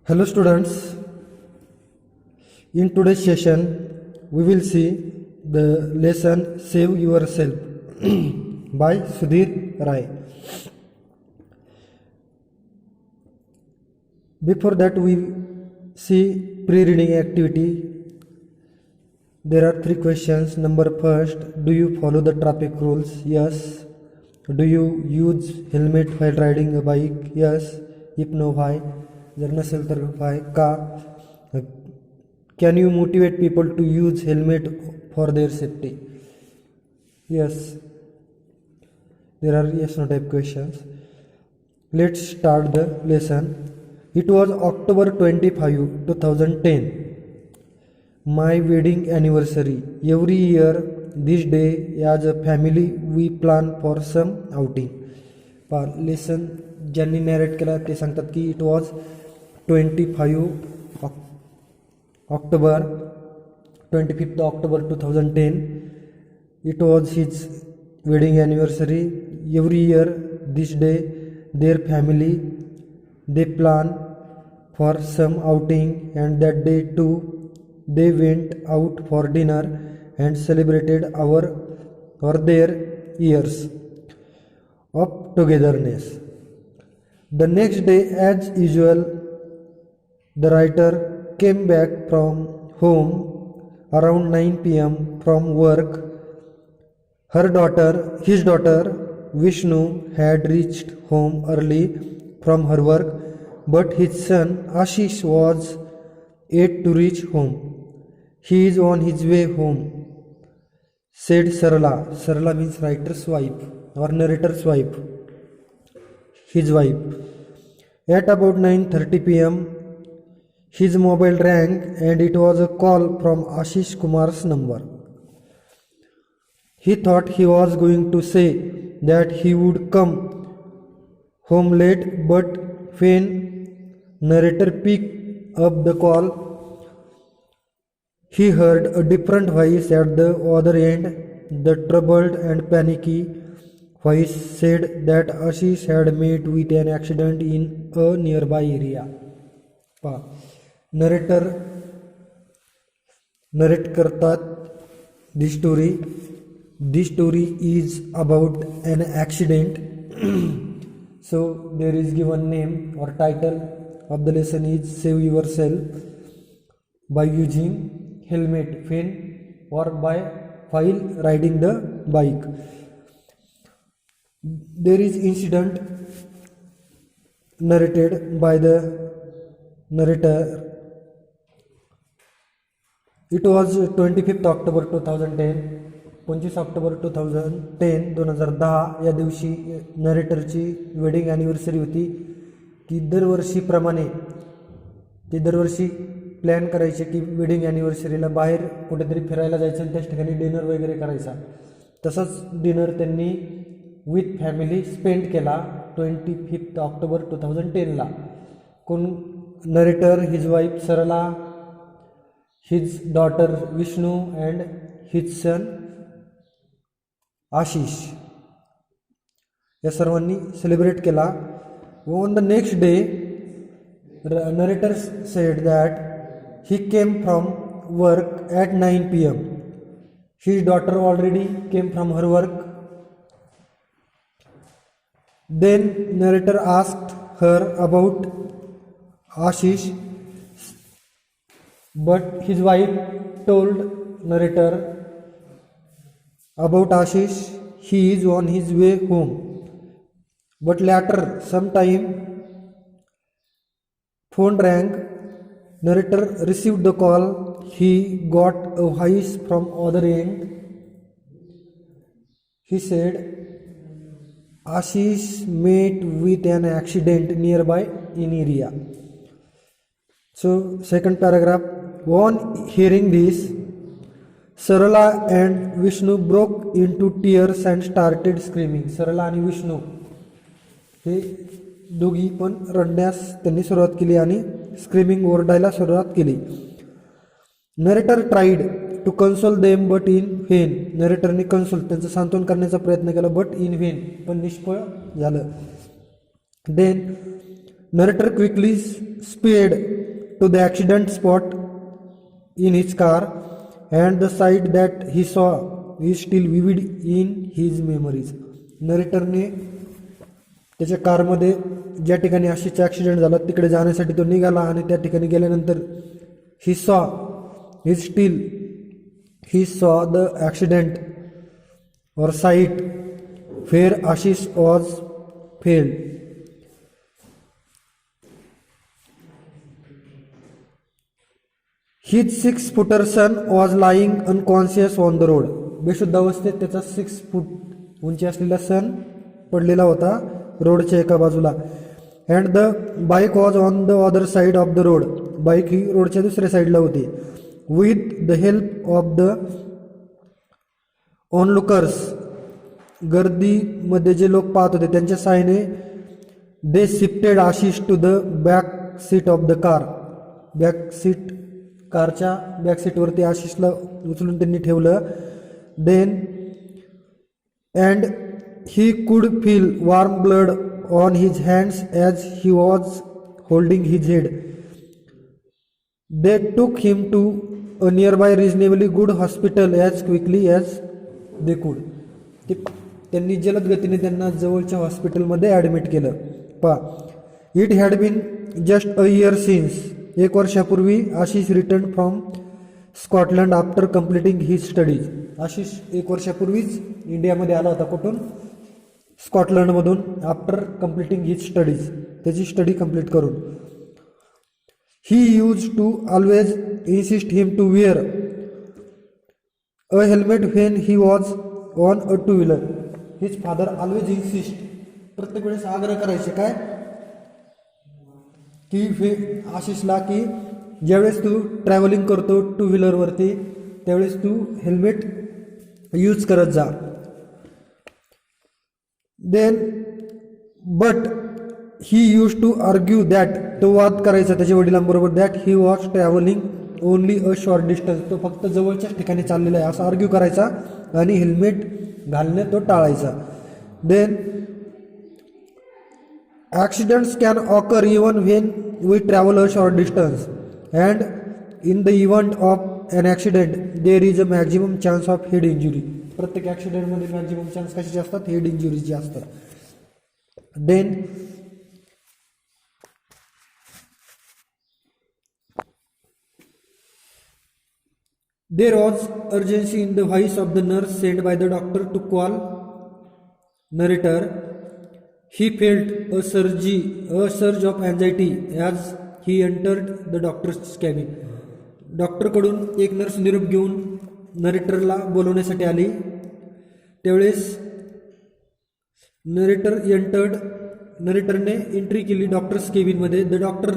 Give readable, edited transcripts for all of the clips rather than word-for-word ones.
Hello students, in today's session we will see the lesson Save Yourself by Sudhir Rai. Before that we see pre-reading activity. There are three questions. Number first, do you follow the traffic rules? Yes. Do you use helmet while riding a bike? Yes. If no, why? जर नसेल तर why? का? Can you motivate people to use helmet for their safety? Yes. There are yes no type questions. Let's start the lesson. It was October 25, 2010. My wedding anniversary. Every year this day as a family we plan for some outing. Listen, ज्यांनी narrate केला ते सांगतात की it was 25 October 25th October 2010. It was his wedding anniversary. Every year this day their family they plan for some outing, and that day too they went out for dinner and celebrated their years of togetherness. The next day, as usual, the writer came back from home around 9 p.m. from work. His daughter Vishnu had reached home early from her work, but his son Ashish was yet to reach home. He is on his way home, said Sarala. Sarala means writer's wife or narrator's wife, his wife. At about 9:30 p.m., his mobile rang and it was a call from Ashish Kumar's number. He thought he was going to say that he would come home late, but when narrator picked up the call, he heard a different voice at the other end. The troubled and panicky voice said that Ashish had met with an accident in a nearby area. Narrate करतात this story. This story is about an accident. So there is given name or title of the lesson is Save Yourself by using helmet when or while riding the bike. There is incident narrated by the narrator. It was 25th October 2010. 25 October 2010 या दिवशी नरेटरची wedding anniversary होती. की दरवर्षीप्रमाणे ते दरवर्षी plan करायचे की wedding ॲनिव्हर्सरीला बाहेर कुठेतरी फिरायला जायचं आणि त्याच ठिकाणी डिनर वगैरे करायचा. तसंच डिनर त्यांनी विथ फॅमिली स्पेंड केला 25 ऑक्टोबर 2010ला. कोण narrator, his wife Sarla, his daughter Vishnu and his son Ashish या सर्वांनी सेलिब्रेट केला. On the next day narrator said that he came from work at 9 p.m. His daughter already came from her work. Then narrator asked her about Ashish, but his wife told narrator about Ashish. He is on his way home. But later, sometime, phone rang. Narrator received the call. He got a voice from other end. He said, Ashish met with an accident nearby in area. So, second paragraph. On hearing this, Sarala and Vishnu broke into tears and started screaming. Sarala आणि विष्णू हे दोघी पण रडण्यास त्यांनी सुरुवात केली आणि screaming ओरडायला सुरुवात केली. Narrator tried to console them but in vain. नरेटरने कन्सोल त्यांचं सांत्वन करण्याचा प्रयत्न केला बट इन व्हेन पण निष्फळ झालं. Then Narrator quickly sped to the accident spot in his car, and the sight that he saw is still vivid in his memories. नरेटरने त्याच्या कारमध्ये ज्या ठिकाणी आशिषचा ॲक्सिडेंट झाला तिकडे जाण्यासाठी तो निघाला आणि त्या ठिकाणी गेल्यानंतर he saw the accident or site where Ashish was failed. His 6-footer son was lying unconscious on the road. बेशुद्ध अवस्थेत त्याचा 6 फूट उंची असलेला सन पडलेला होता रोडच्या एका बाजूला. And the bike was on the other side of the road. Bike ही रोडच्या दुसऱ्या साईडला होती. With the help of the onlookers, गर्दीमध्ये जे लोक पाहत होते त्यांच्या सहाय्याने they shifted Ashish to the back seat of the car. कारच्या बॅक सीटवरती आशिषला उचलून त्यांनी ठेवलं. Then and he could feel warm blood on his hands as he was holding his head. They took him to a nearby reasonably good hospital as quickly as they could. त्यांनी जलद गतीने त्यांना जवळच्या हॉस्पिटलमध्ये admit केलं. It had been just a year since. 1 वर्षापूर्वी Ashish return from Scotland after completing his studies. Ashish 1 वर्षापूर्वीच इंडियामध्ये आला होता. कुठून? स्कॉटलंडमधून. आफ्टर कम्प्लिटिंग हिज स्टडीज, त्याची स्टडी कंप्लीट करून. He use to always insist him to wear a helmet when he was on a 2-wheeler. His father always insist, प्रत्येक वेळेस आग्रह करायचे काय की आशिषला की ज्यावेळेस तू ट्रॅव्हलिंग करतो 2-wheelerवरती त्यावेळेस तू हेल्मेट यूज करत जा. Then but he use to argue that, तो वाद करायचा त्याच्या वडिलांबरोबर, that he was travelling only a short distance, तो फक्त जवळच्याच ठिकाणी चाललेला आहे असं आर्ग्यू करायचा आणि हेल्मेट घालणे तो टाळायचा. Then accidents can occur even when we travel a short distance and in the event of an accident there is a maximum chance of head injury. प्रत्येक ॲक्सिडेंटमध्ये मॅक्झिमम चान्स कशाचे असतात? हेड इंजुरीचे असतात. Then there was urgency in the voice of the nurse sent by the doctor to call narrator. He felt a surge of anxiety as he entered the doctor's cabin. डॉक्टरकडून एक nurse निरोप घेऊन नरेटरला बोलवण्यासाठी आली. त्यावेळेस नरेटरने एंट्री केली डॉक्टर्स केबिनमध्ये. The doctor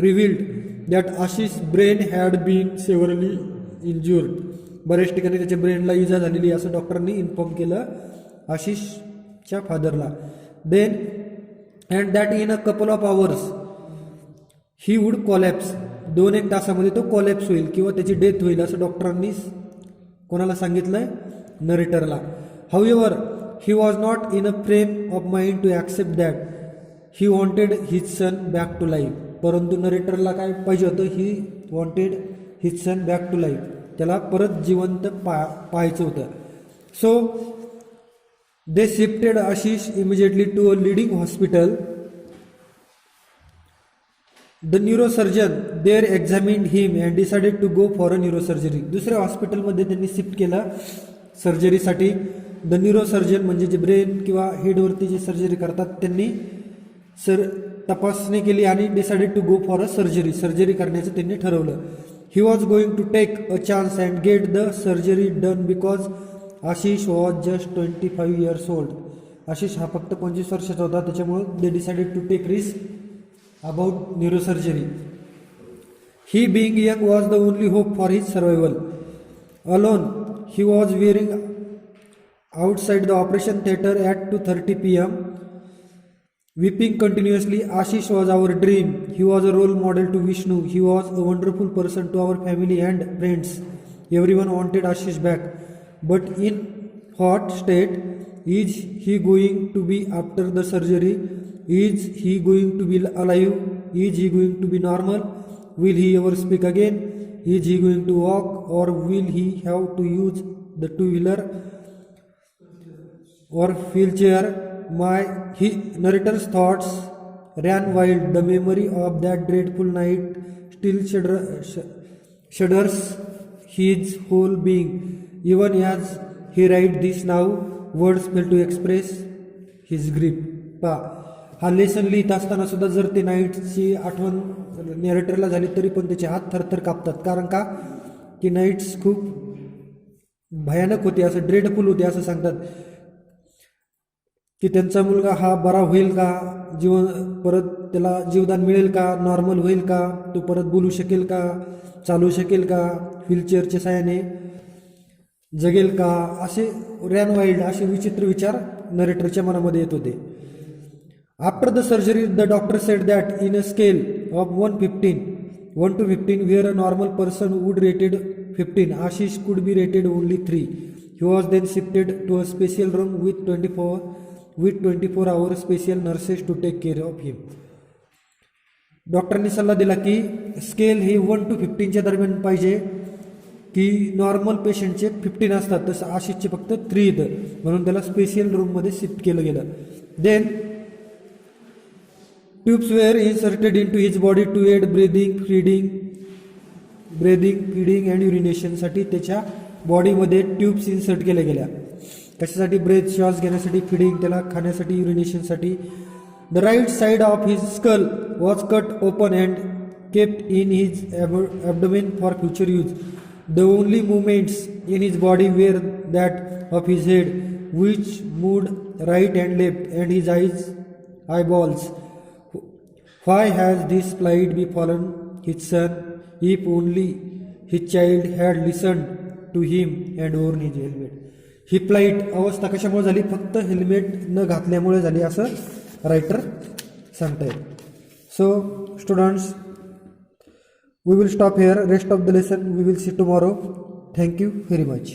revealed that Ashish brain had been severely injured. बऱ्याच ठिकाणी त्याच्या ब्रेनला इजा झालेली असं डॉक्टरांनी इन्फॉर्म केलं आशिषच्या फादरला. Then and that in a couple of hours he would collapse. 2-1 तासामध्ये तो कॉलॅप्स होईल किंवा त्याची डेथ होईल असं डॉक्टरांनी कोणाला सांगितलंय? नरेटरला. However he was not in a frame of mind to accept that he wanted his son back to life. परंतु नरेटरला काय पाहिजे होतं? He wanted his son back to life. त्याला परत जिवंत पाहायचं होतं. So they shifted Ashish immediately to a leading hospital. The neurosurgeon there examined him and decided to go for a neurosurgery. दुसऱ्या हॉस्पिटलमध्ये त्यांनी शिफ्ट केलं सर्जरीसाठी. द न्यूरोसर्जन म्हणजे जे ब्रेन किंवा हेडवरती जे सर्जरी करतात त्यांनी तपासणी केली आणि decided to go for a surgery करण्याचं त्यांनी ठरवलं. He was going to take a chance and get the surgery done because Ashish was just 25 years old. Ashish हा फक्त 25 वर्षाचा होता, त्याच्यामुळे they decided to take risk about neurosurgery. He being young was the only hope for his survival. Alone, he was wearing outside the operation theatre at 2:30 p.m. Weeping continuously. Ashish was our dream. He was a role model to Vishnu. He was a wonderful person to our family and friends. Everyone wanted Ashish back. But in what state is he going to be after the surgery? Is he going to be alive? Is he going to be normal? Will he ever speak again? Is he going to walk, or will he have to use the two-wheeler or wheelchair? Narrator's thoughts ran wild. The memory of that dreadful night still shudders his whole being. Even as he writes this now, words fail to express his grief. हा lesson लिहित असताना सुद्धा जर ते नाईट्सची आठवण नॅरेटरला झाली तरी पण त्याचे हात थरथर कापतात. कारण का की नाईट्स खूप भयानक होते, असं ड्रेडफुल होते असं सांगतात. की त्यांचा मुलगा हा बरा होईल का, परत त्याला जीवदान मिळेल का, नॉर्मल होईल का, तो परत बोलू शकेल का, चालू शकेल का, व्हीलचेअरच्या साहाय्याने जगेल का, असे रॅन वाईल्ड असे विचित्र विचार नरेटरच्या मनामध्ये येत होते. After the surgery the doctor said that in a scale of 1 to 15 where a normal person would rated 15, Ashish could be rated only 3. He was then shifted to a special room with 24-hour special nurses to take care of him. डॉक्टरांनी सल्ला दिला की scale he 1 to 15च्या दरम्यान पाहिजे, की normal पेशंटचे 15 असतात, तसं आशिषचे फक्त 3 येतं, म्हणून त्याला स्पेशल रूममध्ये शिफ्ट केलं गेलं. Then tubes were inserted into his body to aid breathing, feeding and युरिनेशनसाठी त्याच्या बॉडीमध्ये ट्यूब्स इन्सर्ट केल्या गेल्या. कशासाठी? ब्रेथ, श्वास घेण्यासाठी, फिडिंग, त्याला खाण्यासाठी, युरिनेशनसाठी. The right side of his skull was cut open and kept in his abdomen for future use. The only movements in his body were that of his head which moved right and left and his eyeballs. Why has this plight befallen his son? If only his child had listened to him and worn his helmet. ही plight अवस्था कशामुळे झाली? फक्त helmet न घातल्यामुळे झाली असं writer सांगतायत. So students, we will stop here. Rest of the lesson we will see tomorrow. Thank you very much.